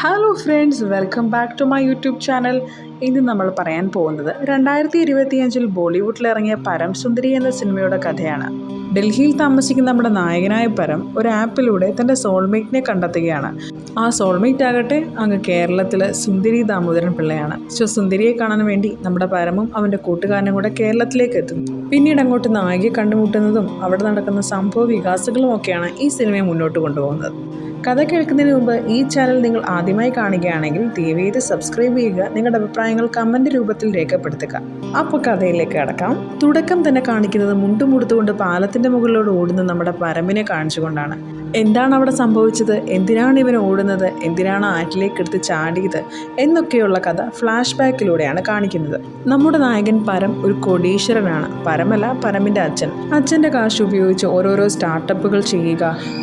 Hello friends, welcome back to my YouTube channel. ഇന്ന് നമ്മൾ പറയാൻ പോകുന്നത് 2025 ബോളിവുഡിൽ ഇറങ്ങിയ പരം സുന്ദരി എന്ന സിനിമയുടെ കഥയാണ്. ഡൽഹിയിൽ താമസിക്കുന്ന നമ്മുടെ നായകനായ പരം ഒരു ആപ്പിലൂടെ തൻ്റെ സോൾമേറ്റിനെ കണ്ടെത്തുകയാണ്. ആ സോൾമേറ്റ് ആകട്ടെ അങ്ങ് കേരളത്തിലെ സുന്ദരി ദാമോദരൻ പിള്ളയാണ്. സുന്ദരിയെ കാണാൻ വേണ്ടി നമ്മുടെ പരമും അവൻ്റെ കൂട്ടുകാരനും കൂടെ കേരളത്തിലേക്ക് എത്തുന്നു. പിന്നീട് അങ്ങോട്ട് നായികയെ കണ്ടുമുട്ടുന്നതും അവിടെ നടക്കുന്ന സംഭവ വികാസങ്ങളും ഒക്കെയാണ് ഈ സിനിമയെ മുന്നോട്ട് കൊണ്ടുപോകുന്നത്. കഥ കേൾക്കുന്നതിന് മുമ്പ് ഈ ചാനൽ നിങ്ങൾ ആദ്യമായി കാണുകയാണെങ്കിൽ ദയവേത് സബ്സ്ക്രൈബ് ചെയ്യുക. നിങ്ങളുടെ അഭിപ്രായങ്ങൾ കമന്റ് രൂപത്തിൽ രേഖപ്പെടുത്തുക. അപ്പോൾ കഥയിലേക്ക് കടക്കാം. തുടക്കം തന്നെ കാണിക്കുന്നത് മുണ്ടുമുടുത്തുകൊണ്ട് പാലത്തിന്റെ മുകളിലൂടെ ഓടുന്ന നമ്മുടെ പരമിനെ കാണിച്ചുകൊണ്ടാണ്. എന്താണ് അവിടെ സംഭവിച്ചത്, എന്തിനാണ് ഇവൻ ഓടുന്നത്, എന്തിനാണ് ആറ്റിലേക്ക് എടുത്ത് ചാടിയത് എന്നൊക്കെയുള്ള കഥ ഫ്ലാഷ് ബാക്കിലൂടെയാണ് കാണിക്കുന്നത്. നമ്മുടെ നായകൻ പരം ഒരു കോടീശ്വരനാണ്. പരമല്ല, പരമിൻ്റെ അച്ഛൻ്റെ കാശ് ഉപയോഗിച്ച് ഓരോരോ സ്റ്റാർട്ടപ്പുകൾ ചെയ്യുക,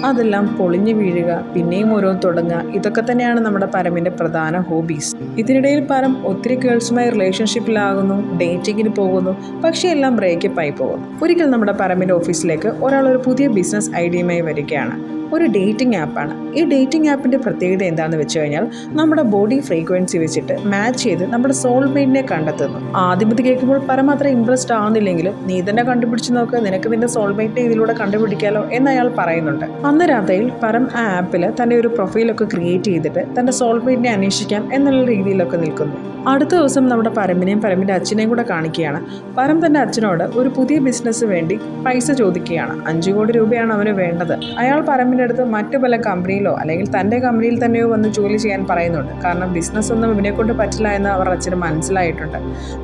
അതെല്ലാം പൊളിഞ്ഞു വീഴുക, പിന്നെയും ഓരോ തുടങ്ങുക, ഇതൊക്കെ തന്നെയാണ് നമ്മുടെ പരമിൻ്റെ പ്രധാന ഹോബീസ്. ഇതിനിടയിൽ പരം ഒത്തിരി ഗേൾസുമായി റിലേഷൻഷിപ്പിലാകുന്നു, ഡേറ്റിങ്ങിന് പോകുന്നു, പക്ഷേ എല്ലാം ബ്രേക്കപ്പ് ആയി പോകുന്നു. ഒരിക്കൽ നമ്മുടെ പരമിൻ്റെ ഓഫീസിലേക്ക് ഒരാൾ ഒരു പുതിയ ബിസിനസ് ഐഡിയയുമായി വരികയാണ്. ഒരു ഡേറ്റിംഗ് ആപ്പാണ്. ഈ ഡേറ്റിംഗ് ആപ്പിൻ്റെ പ്രത്യേകത എന്താണെന്ന് വെച്ച് കഴിഞ്ഞാൽ നമ്മുടെ ബോഡി ഫ്രീക്വൻസി വെച്ചിട്ട് മാച്ച് ചെയ്ത് നമ്മുടെ സോൾമേറ്റിനെ കണ്ടെത്തുന്നു. ആദ്യം ഇത് കേൾക്കുമ്പോൾ പരം അത്ര ഇൻട്രസ്റ്റ് ആവുന്നില്ലെങ്കിലും നീ തന്നെ കണ്ടുപിടിച്ച് നോക്ക്, നിനക്ക് നിന്റെ സോൾമേറ്റിനെ ഇതിലൂടെ കണ്ടുപിടിക്കാലോ എന്ന് അയാൾ പറയുന്നുണ്ട്. അന്ന് രാത്രിയിൽ പരം ആ ആപ്പിൽ തൻ്റെ ഒരു പ്രൊഫൈലൊക്കെ ക്രിയേറ്റ് ചെയ്തിട്ട് തൻ്റെ സോൾമേറ്റിനെ അന്വേഷിക്കാം എന്നുള്ള രീതിയിലൊക്കെ നിൽക്കുന്നു. അടുത്ത ദിവസം നമ്മുടെ പരമിനെയും പരമിൻ്റെ അച്ഛനെയും കൂടെ കാണിക്കുകയാണ്. പരം തൻ്റെ അച്ഛനോട് ഒരു പുതിയ ബിസിനസ് വേണ്ടി പൈസ ചോദിക്കുകയാണ്. 5 കോടി രൂപയാണ് അവന് വേണ്ടത്. അയാൾ പരമിൻ്റെ അടുത്ത് മറ്റു പല കമ്പനിയിലോ അല്ലെങ്കിൽ തൻ്റെ കമ്പനിയിൽ തന്നെയോ വന്ന് ജോലി ചെയ്യാൻ പറയുന്നുണ്ട്. കാരണം ബിസിനസ് ഒന്നും ഇവനെ കൊണ്ട് പറ്റില്ല എന്ന് അവർ അച്ഛന് മനസ്സിലായിട്ടുണ്ട്.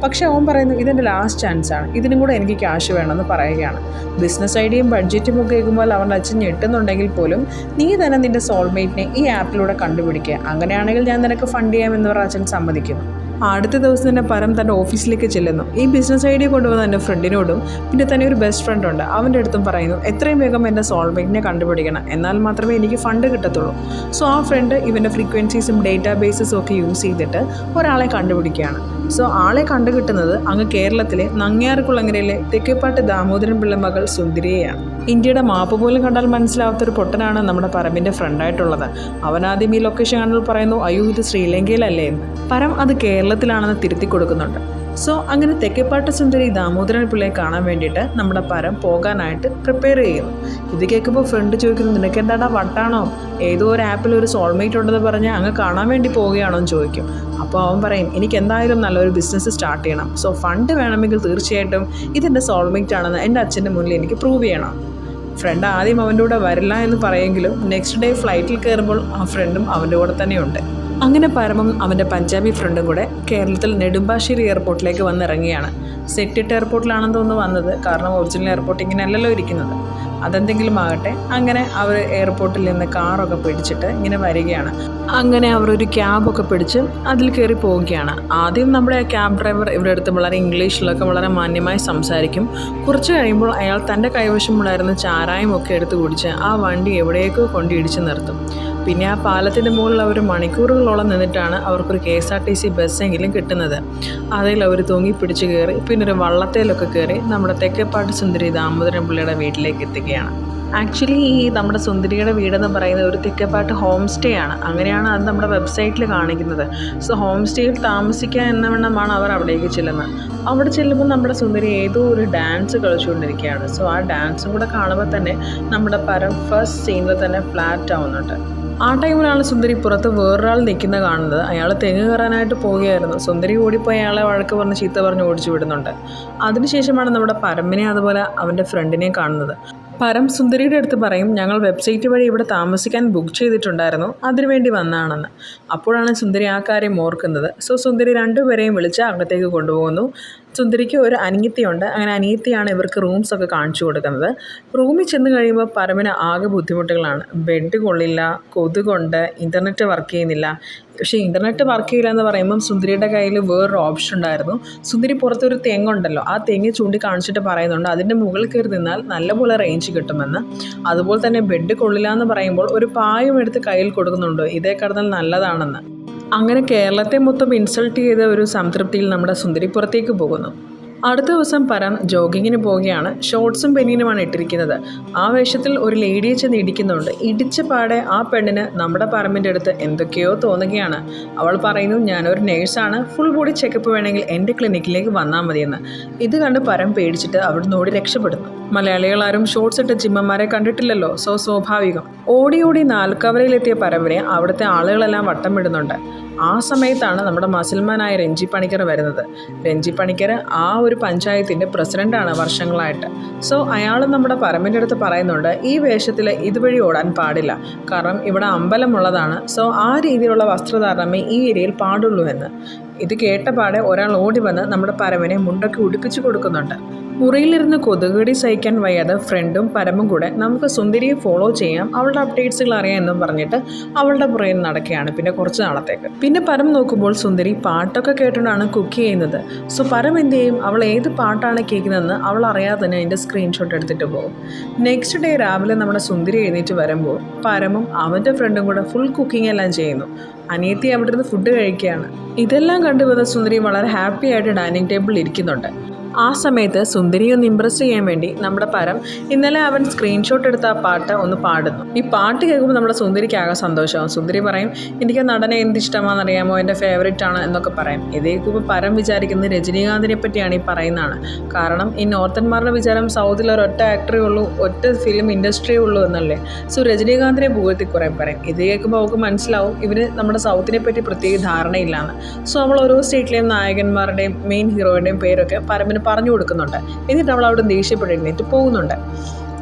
പക്ഷെ അവൻ പറയുന്നു ഇതെൻ്റെ ലാസ്റ്റ് ചാൻസ് ആണ്, ഇതിനും കൂടെ എനിക്ക് ക്യാഷ് വേണമെന്ന് പറയുകയാണ്. ബിസിനസ് ഐഡിയയും ബഡ്ജറ്റും ഒക്കെ കേൾക്കുമ്പോൾ അവൻ്റെ അച്ഛൻ ഞെട്ടുന്നുണ്ടെങ്കിൽ പോലും നീ തന്നെ നിൻ്റെ സോൾമേറ്റിനെ ഈ ആപ്പിലൂടെ കണ്ടുപിടിക്കുക, അങ്ങനെയാണെങ്കിൽ ഞാൻ നിനക്ക് ഫണ്ട് ചെയ്യാമെന്ന് പറഞ്ഞ അച്ഛൻ സമ്മതിക്കുന്നു. അടുത്ത ദിവസം തന്നെ പരം തൻ്റെ ഓഫീസിലേക്ക് ചെല്ലുന്നു. ഈ ബിസിനസ് ഐഡിയ കൊണ്ടുവന്ന എൻ്റെ ഫ്രണ്ടിനോടും പിന്നെ തന്നെ ഒരു ബെസ്റ്റ് ഫ്രണ്ട് ഉണ്ട് അവൻ്റെ അടുത്തും പറയുന്നു എത്രയും വേഗം എൻ്റെ സോൾമേറ്റിനെ കണ്ടുപിടിക്കണം, എന്നാൽ മാത്രമേ എനിക്ക് ഫണ്ട് കിട്ടത്തുള്ളൂ. സോ ആ ഫ്രണ്ട് ഇവൻ്റെ ഫ്രീക്വൻസീസും ഡേറ്റാബേസസും ഒക്കെ യൂസ് ചെയ്തിട്ട് ഒരാളെ കണ്ടുപിടിക്കുകയാണ്. സോ ആളെ കണ്ടുകിട്ടുന്നത് അങ്ങ് കേരളത്തിലെ നങ്ങ്യാർകുളങ്ങരയിലെ തെക്കേപ്പാട്ട് ദാമോദരൻ പിള്ള മകൾ സുന്ദരിയെയാണ്. ഇന്ത്യയുടെ മാപ്പ് പോലും കണ്ടാൽ മനസ്സിലാവാത്തൊരു പൊട്ടനാണ് നമ്മുടെ പരമിൻ്റെ ഫ്രണ്ടായിട്ടുള്ളത്. അവനാദ്യം ഈ ലൊക്കേഷൻ കാണുമ്പോൾ പറയുന്നു അയ്യോ ഇത് ശ്രീലങ്കയിലല്ലേ എന്ന്. പരം അത് കേരളത്തിലാണെന്ന് തിരുത്തി കൊടുക്കുന്നുണ്ട്. സോ അങ്ങനെ തെക്കേപ്പാട്ട് സുന്ദരി ദാമോദരൻ പിള്ളയെ കാണാൻ വേണ്ടിയിട്ട് നമ്മുടെ പരം പോകാനായിട്ട് പ്രിപ്പയർ ചെയ്യുന്നു. ഇത് കേൾക്കുമ്പോൾ ഫ്രണ്ട് ചോദിക്കുന്നു നിനക്ക് എന്താടാ വട്ടാണോ, ഏതോ ഒരു ആപ്പിൽ ഒരു സോൾമേറ്റ് ഉണ്ടെന്ന് പറഞ്ഞ് അങ്ങ് കാണാൻ വേണ്ടി പോവുകയാണോ എന്ന് ചോദിക്കും. അപ്പോൾ അവൻ പറയും എനിക്ക് എന്തായാലും നല്ലൊരു ബിസിനസ് സ്റ്റാർട്ട് ചെയ്യണം, സോ ഫണ്ട് വേണമെങ്കിൽ തീർച്ചയായിട്ടും ഇതെൻ്റെ സോൾമേറ്റ് ആണെന്ന് എൻ്റെ അച്ഛൻ്റെ മുന്നിൽ എനിക്ക് പ്രൂവ് ചെയ്യണം. ഫ്രണ്ട് ആദ്യം അവൻ്റെ കൂടെ വരില്ല എന്ന് പറയെങ്കിലും നെക്സ്റ്റ് ഡേ ഫ്ലൈറ്റിൽ കയറുമ്പോൾ ആ ഫ്രണ്ടും അവൻ്റെ കൂടെ തന്നെയുണ്ട്. അങ്ങനെ പരമും അവൻ്റെ പഞ്ചാബി ഫ്രണ്ടും കൂടെ കേരളത്തിൽ നെടുമ്പാശ്ശേരി എയർപോർട്ടിലേക്ക് വന്നിറങ്ങിയാണ്. സെറ്റിട്ട് എയർപോർട്ടിലാണെന്ന് തോന്നുന്നു വന്നത്, കാരണം ഒറിജിനൽ എയർപോർട്ട് ഇങ്ങനെ അല്ലല്ലോ ഇരിക്കുന്നത്. അതെന്തെങ്കിലും ആകട്ടെ, അങ്ങനെ അവർ എയർപോർട്ടിൽ നിന്ന് കാറൊക്കെ പിടിച്ചിട്ട് ഇങ്ങനെ വരികയാണ്. അങ്ങനെ അവർ ഒരു ക്യാബൊക്കെ പിടിച്ച് അതിൽ കയറി പോവുകയാണ്. ആദ്യം നമ്മുടെ ആ ക്യാബ് ഡ്രൈവർ ഇവരുടെ അടുത്ത് വളരെ ഇംഗ്ലീഷിലൊക്കെ വളരെ മാന്യമായി സംസാരിക്കും. കുറച്ച് കഴിയുമ്പോൾ അയാൾ തൻ്റെ കൈവശമുണ്ടായിരുന്ന ചാരായം ഒക്കെ എടുത്ത് കുടിച്ച് ആ വണ്ടി എവിടേക്കോ കൊണ്ട് ഇടിച്ച് നിർത്തും. പിന്നെ ആ പാലത്തിൻ്റെ മുകളിൽ അവർ മണിക്കൂറുകളോളം നിന്നിട്ടാണ് അവർക്കൊരു KSRTC ബസ്സെങ്കിലും കിട്ടുന്നത്. അതിൽ അവർ തൂങ്ങിപ്പിടിച്ച് കയറി പിന്നെ ഒരു വള്ളത്തേലൊക്കെ കയറി നമ്മുടെ തെക്കേപ്പാട്ട് സുന്ദരി ദാമോദരൻ പിള്ളയുടെ വീട്ടിലേക്ക് എത്തുകയാണ്. ആക്ച്വലി ഈ നമ്മുടെ സുന്ദരിയുടെ വീടെന്ന് പറയുന്നത് ഒരു തെക്കേപ്പാട്ട് ഹോം സ്റ്റേ ആണ്. അങ്ങനെയാണ് അത് നമ്മുടെ വെബ്സൈറ്റിൽ കാണിക്കുന്നത്. സോ ഹോം സ്റ്റേയിൽ താമസിക്കാൻ എന്നവണ്ണമാണ് അവർ അവിടേക്ക് ചെല്ലുന്നത്. അവിടെ ചെല്ലുമ്പോൾ നമ്മുടെ സുന്ദരി ഏതോ ഒരു ഡാൻസ് കളിച്ചുകൊണ്ടിരിക്കുകയാണ്. സോ ആ ഡാൻസും കൂടെ കാണുമ്പോൾ തന്നെ നമ്മുടെ പരം ഫസ്റ്റ് സീനിൽ തന്നെ ഫ്ലാറ്റ് ആവുന്നുണ്ട്. ആ ടൈമിലാണ് സുന്ദരി പുറത്ത് വേറൊരാൾ നിൽക്കുന്ന കാണുന്നത്. അയാൾ തെങ്ങ് കയറാനായിട്ട് പോവുകയായിരുന്നു. സുന്ദരി ഓടിപ്പോയി അയാളെ വഴക്ക് പറഞ്ഞ് ചീത്ത പറഞ്ഞ് ഓടിച്ചു വിടുന്നുണ്ട്. അതിനുശേഷമാണ് നമ്മുടെ പരമിനെ അതുപോലെ അവൻ്റെ ഫ്രണ്ടിനെയും കാണുന്നത്. പരം സുന്ദരിയുടെ അടുത്ത് പറയും ഞങ്ങൾ വെബ്സൈറ്റ് വഴി ഇവിടെ താമസിക്കാൻ ബുക്ക് ചെയ്തിട്ടുണ്ടായിരുന്നു, അതിനുവേണ്ടി വന്നതാണെന്ന്. അപ്പോഴാണ് സുന്ദരി ആ കാര്യം ഓർക്കുന്നത്. സോ സുന്ദരി രണ്ടുപേരെയും വിളിച്ച് അകത്തേക്ക് കൊണ്ടുപോകുന്നു. സുന്ദരിക്ക് ഒരു അനിയത്തിയുണ്ട്. അങ്ങനെ അനിയത്തിയാണ് ഇവർക്ക് റൂംസൊക്കെ കാണിച്ചു കൊടുക്കുന്നത്. റൂമിൽ ചെന്ന് കഴിയുമ്പോൾ പരമിന് ആകെ ബുദ്ധിമുട്ടുകളാണ്. ബെഡ് കൊള്ളില്ല, കൊതുകൊണ്ട്, ഇൻ്റർനെറ്റ് വർക്ക് ചെയ്യുന്നില്ല. പക്ഷേ ഇൻ്റർനെറ്റ് വർക്ക് ചെയ്യില്ല എന്ന് പറയുമ്പം സുന്ദരിയുടെ കയ്യിൽ വേറൊരു ഓപ്ഷൻ ഉണ്ടായിരുന്നു. സുന്ദരി പുറത്തൊരു തെങ്ങുണ്ടല്ലോ, ആ തെങ്ങ് ചൂണ്ടിക്കാണിച്ചിട്ട് പറയുന്നുണ്ട് അതിൻ്റെ മുകളിൽ കയറി നിന്നാൽ നല്ലപോലെ റേഞ്ച് കിട്ടുമെന്ന്. അതുപോലെ തന്നെ ബെഡ് കൊള്ളില്ല എന്ന് പറയുമ്പോൾ ഒരു പായും എടുത്ത് കയ്യിൽ കൊടുക്കുന്നുണ്ട്, ഇതേ കിടന്നാൽ നല്ലതാണെന്ന്. അങ്ങനെ കേരളത്തെ മൊത്തം ഇൻസൾട്ട് ചെയ്ത ഒരു സംതൃപ്തിയിൽ നമ്മുടെ സുന്ദരി പുറത്തേക്ക് പോകുന്നു. അടുത്ത ദിവസം പരം ജോഗിങ്ങിന് പോവുകയാണ്. ഷോർട്സും ബനിയനുമാണ് ഇട്ടിരിക്കുന്നത്. ആ വേഷത്തിൽ ഒരു ലേഡിയെ ചെന്ന് ഇടിക്കുന്നുണ്ട്. ഇടിച്ച പാടെ ആ പെണ്ണിന് നമ്മുടെ പറമ്പിൻ്റെ അടുത്ത് എന്തൊക്കെയോ തോന്നുകയാണ്. അവൾ പറയുന്നു, ഞാനൊരു നേഴ്സാണ്, ഫുൾ ബോഡി ചെക്കപ്പ് വേണമെങ്കിൽ എൻ്റെ ക്ലിനിക്കിലേക്ക് വന്നാൽ മതിയെന്ന്. ഇത് കണ്ട് പരം പേടിച്ചിട്ട് അവിടുന്ന് ഓടി രക്ഷപ്പെടുന്നു. മലയാളികളാരും ഷോർട്സ് ഇട്ട ജിമ്മന്മാരെ കണ്ടിട്ടില്ലല്ലോ, സ്വാഭാവികം. ഓടി ഓടി നാൽക്കവരയിലെത്തിയ പരമിനെ അവിടുത്തെ ആളുകളെല്ലാം വട്ടം വിടുന്നുണ്ട്. ആ സമയത്താണ് നമ്മുടെ മസിൽമാനായ രഞ്ജി പണിക്കർ വരുന്നത്. രഞ്ജി പണിക്കർ ആ ഒരു പഞ്ചായത്തിൻ്റെ പ്രസിഡൻ്റാണ് വർഷങ്ങളായിട്ട്. അയാൾ നമ്മുടെ പറമ്പിൻ്റെ അടുത്ത് പറയുന്നുണ്ട്, ഈ വേഷത്തിൽ ഇതുവഴി ഓടാൻ പാടില്ല, കാരണം ഇവിടെ അമ്പലമുള്ളതാണ്. ആ രീതിയിലുള്ള വസ്ത്രധാരണമേ ഈ ഏരിയയിൽ പാടുള്ളൂ എന്ന്. ഇത് കേട്ടപാടെ ഒരാൾ ഓടി വന്ന് നമ്മുടെ പരമിനെ മുണ്ടൊക്കെ ഉടുപ്പിച്ചു കൊടുക്കുന്നുണ്ട്. മുറിയിലിരുന്ന് കൊതുകടി സഹിക്കാൻ വയ്യാതെ ഫ്രണ്ടും പരമും കൂടെ നമുക്ക് സുന്ദരിയെ ഫോളോ ചെയ്യാം, അവളുടെ അപ്ഡേറ്റ്സുകൾ അറിയാം എന്നും പറഞ്ഞിട്ട് അവളുടെ പുറയിൽ നടക്കുകയാണ് പിന്നെ കുറച്ച് നാളത്തേക്ക്. പിന്നെ പരം നോക്കുമ്പോൾ സുന്ദരി പാട്ടൊക്കെ കേട്ടുകൊണ്ടാണ് കുക്ക് ചെയ്യുന്നത്. പരം എന്ത് ചെയ്യും, അവൾ ഏത് പാട്ടാണ് കേൾക്കുന്നതെന്ന് അവൾ അറിയാതെ തന്നെ അതിൻ്റെ സ്ക്രീൻഷോട്ട് എടുത്തിട്ട് പോകും. നെക്സ്റ്റ് ഡേ രാവിലെ നമ്മുടെ സുന്ദരി എഴുന്നേറ്റ് വരുമ്പോൾ പരമും അവൻ്റെ ഫ്രണ്ടും കൂടെ ഫുൾ കുക്കിംഗ് എല്ലാം ചെയ്യുന്നു. അനിയത്തി അവിടെ നിന്ന് ഫുഡ് കഴിക്കുകയാണ്. ഇതെല്ലാം കണ്ടുവന്ന സുന്ദരി വളരെ ഹാപ്പി ആയിട്ട് ഡൈനിങ് ടേബിളിൽ ഇരിക്കുന്നുണ്ട്. ആ സമയത്ത് സുന്ദരിയെ ഒന്ന് ഇമ്പ്രസ് ചെയ്യാൻ വേണ്ടി നമ്മുടെ പരം ഇന്നലെ അവൻ സ്ക്രീൻഷോട്ട് എടുത്ത ആ പാട്ട് ഒന്ന് പാടുന്നു. ഈ പാട്ട് കേൾക്കുമ്പോൾ നമ്മുടെ സുന്ദരിക്കാകെ സന്തോഷമാകും. സുന്ദരി പറയും, എനിക്ക് നടനെ എന്തിഷ്ടമാണെന്നറിയാമോ, എൻ്റെ ഫേവറേറ്റ് ആണ് എന്നൊക്കെ പറയും. ഇത് കേൾക്കുമ്പോൾ പരം വിചാരിക്കുന്നത് രജനീകാന്തിനെ പറ്റിയാണ് ഈ പറയുന്നതാണ്. കാരണം ഈ നോർത്തന്മാരുടെ വിചാരം സൗത്തിൽ ഒരൊറ്റ ആക്ടറേ ഉള്ളൂ, ഒറ്റ ഫിലിം ഇൻഡസ്ട്രിയേ ഉള്ളൂ എന്നല്ലേ. രജനീകാന്തിനെ പുകഴ്ത്തി കുറേ പറയും. ഇത് കേൾക്കുമ്പോൾ അവൾക്ക് മനസ്സിലാവും ഇവന് നമ്മുടെ സൗത്തിനെ പറ്റി പ്രത്യേക ധാരണയില്ലാന്ന്. അവൾ ഓരോ സ്റ്റേറ്റിലെയും നായകന്മാരുടെയും മെയിൻ ഹീറോയുടെയും പേരൊക്കെ പരമിന് പറഞ്ഞു കൊടുക്കുന്നുണ്ട്. എന്നിട്ട് അവൾ അവിടെ ദേഷ്യപ്പെട്ടിരുന്നിട്ട് പോകുന്നുണ്ട്.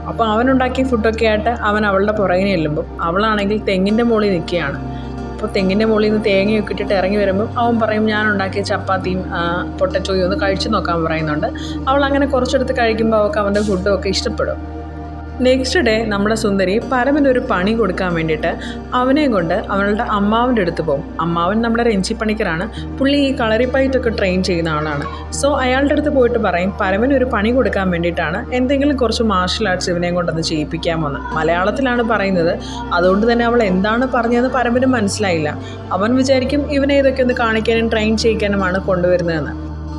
അപ്പോൾ അവനുണ്ടാക്കിയ ഫുഡൊക്കെ ആയിട്ട് അവൻ അവളുടെ പുറകിനെ ചെല്ലുമ്പോൾ അവളാണെങ്കിൽ തെങ്ങിൻ്റെ മുകളിൽ നിൽക്കുകയാണ്. അപ്പോൾ തെങ്ങിൻ്റെ മുകളിൽ നിന്ന് തേങ്ങയൊക്കെ ഇട്ടിട്ട് ഇറങ്ങി വരുമ്പോൾ അവൻ പറയും, ഞാൻ ഉണ്ടാക്കിയ ചപ്പാത്തിയും പൊട്ടറ്റോയും ഒന്ന് കഴിച്ചു നോക്കാൻ പറയുന്നുണ്ട്. അവൾ അങ്ങനെ കുറച്ചെടുത്ത് കഴിക്കുമ്പോൾ അവൾക്ക് അവൻ്റെ ഫുഡും ഒക്കെ ഇഷ്ടപ്പെടും. നെക്സ്റ്റ് ഡേ നമ്മുടെ സുന്ദരി പരമിനൊരു പണി കൊടുക്കാൻ വേണ്ടിയിട്ട് അവനെ കൊണ്ട് അവളുടെ അമ്മാവൻ്റെ അടുത്ത് പോകും. അമ്മാവൻ നമ്മുടെ രഞ്ജി പണിക്കരാണ്. പുള്ളി ഈ കളറിപ്പയറ്റൊക്കെ ട്രെയിൻ ചെയ്യുന്ന ആളാണ്. അയാളുടെ അടുത്ത് പോയിട്ട് പറയും, പരമിനൊരു പണി കൊടുക്കാൻ വേണ്ടിയിട്ടാണ്, എന്തെങ്കിലും കുറച്ച് മാർഷൽ ആർട്സ് ഇവനെയും കൊണ്ടൊന്ന് ചെയ്യിപ്പിക്കാമെന്ന്. മലയാളത്തിലാണ് പറയുന്നത്. അതുകൊണ്ട് തന്നെ അവൾ എന്താണ് പറഞ്ഞതെന്ന് പരമിന് മനസ്സിലായില്ല. അവൻ വിചാരിക്കും ഇവനെ ഇതൊക്കെ ഒന്ന് കാണിക്കാനും ട്രെയിൻ ചെയ്യിക്കാനുമാണ് കൊണ്ടുവരുന്നതെന്ന്.